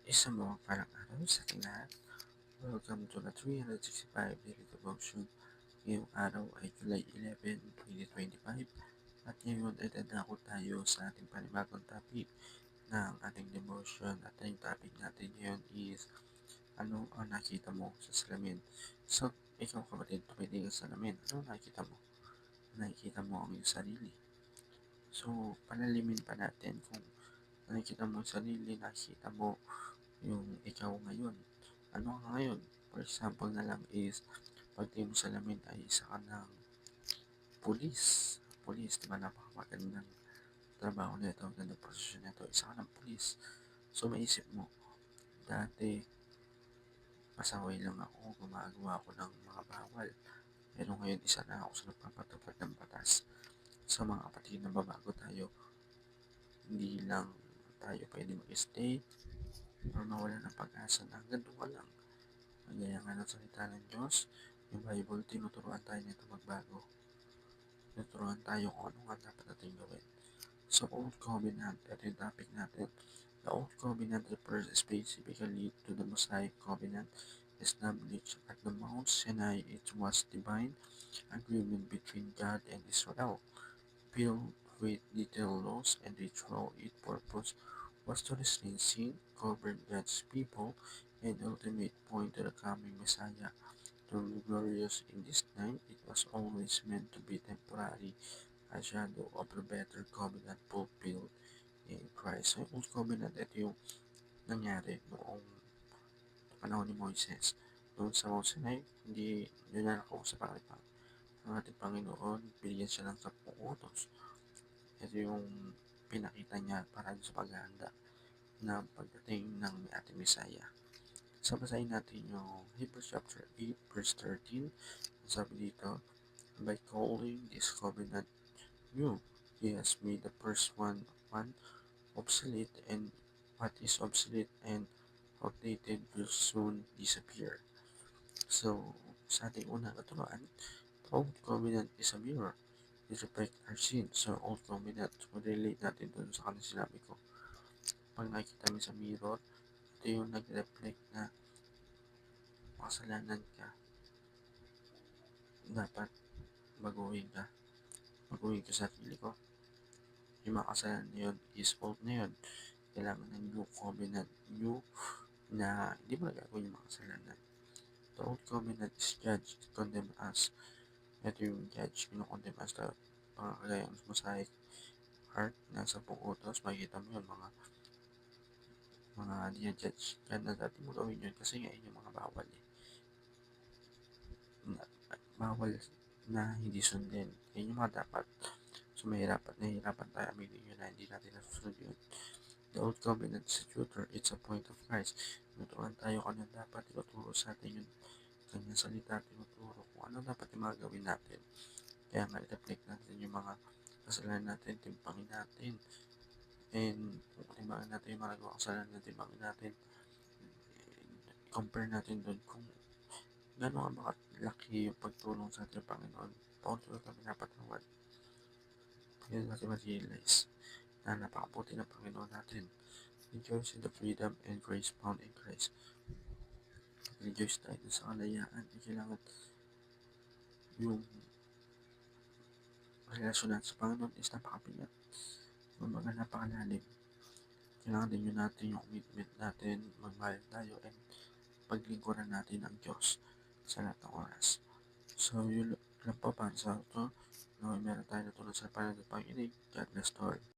Isang mapagpalang araw sa ating lahat. Welcome to the 365 Daily Devotion. Ngayong araw ay July 11, 2025 at ngayon ay dadako tayo sa ating panibagong topic ng ating devotion at ang topic natin ngayon is ano ang nakita mo sa salamin. So, ikaw kapatid, tumitingin ka sa salamin. Ano nakita mo? Nakikita mo ang iyong sarili. So, palalimin pa natin kung nakikita mo ang sarili, nakikita mo yung ikaw ngayon. Ano ka ngayon? For example na lang is, pagtingin mo sa lamin ay isa ka ng pulis. Pulis, di ba? Napakagandang trabaho nito, gandang posisyon nito. Isa ka ng pulis. So, maisip mo, dati, pasaway lang ako, gumagawa ako ng mga bawal. Pero ngayon, isa na ako sa nagpapatupad ng batas. So, mga kapatid, na babago tayo. Hindi lang tayo pwede mag-stay or mawala ng pag-asa na hanggang doon ka lang. Kagaya nga ng salita ng Diyos, yung Bible, tinuturuan tayo nito magbago. Tinuturuan tayo kung ano nga dapat natin gawin. So, Old Covenant, ito yung topic natin. The Old Covenant refers specifically to the Mosaic Covenant established at the Mount Sinai. It was divine agreement between God and Israel, filled with detailed laws and ritual. Its purpose was to restrain sin, govern God's people, and ultimately point to the coming Messiah. Though glorious in this time, it was always meant to be temporary, a shadow of the better covenant fulfilled in Christ. So, yung Old Covenant, ito yung nangyari noong panahon ni Moises. Noon sa Mount Sinai, hindi yun na nakausap ang ating Panginoon, binigyan siya ng 10 utos. Ito yung pinakita niya para sa paghahanda na pagdating ng ating Messiah. So, basahin natin yung Hebrews chapter 8, verse 13. Sabi dito, by calling this covenant new, He has made the first one obsolete, and what is obsolete and outdated will soon disappear. So, sa ating unang katuruan, the Old Covenant is a mirror. It reflects our sin. So, Old Covenant, relate natin dun sa kanang sinabi ko. Pag nakikita mo sa mirror, ito yung nag-reflect na makasalanan ka. Dapat baguhin ka. Baguhin ka sa sarili ko. Yung mga kasalanan na yun is old na yun. Kailangan ng new covenant. New na hindi mo nagagawin yung mga kasalanan. The old covenant is judge. It condemn us. Ito yung judge. Kinukondemn us na kagaya ng Mosaic heart na sa utos. Makikita mo yun mga judge. Kaya dati mo gawin yun kasi nga yun yung mga bawal eh. Bawal na hindi sundin. Yan yung mga dapat. So, nahihirapan tayo aminin yun na hindi natin nasusunod yun. The Old Covenant is a tutor. It's a point of Christ. Tinuturuan tayo kung ano dapat tinuturo sa atin yung kanyang salita, tinuturo kung ano dapat yung mga gawin natin. Kaya nga, i-reflect natin yung mga kasalanan natin, timpangin natin. And kung timbangin natin yung mga nagawa kasalanan, timbangin natin. Compare natin doon kung gano'n nga laki yung pagtulong sa ating Panginoon. Paulit-ulit na pinapatawad. Ngayon natin ma-realize na napakabuti ng Panginoon natin. Rejoice in the freedom and grace found in Christ. Rejoice tayo sa kalayaan. Kailangan yung relasyon natin sa Panginoon is napakabigat. Kumbaga napakalalim. Kailangan din yun natin yung commitment natin, magmahal tayo, and paglingkuran natin ang Diyos sa lahat ng oras. So, yun lang po para sa ito. Meron tayo natulad sa pananampakinig. God bless to all.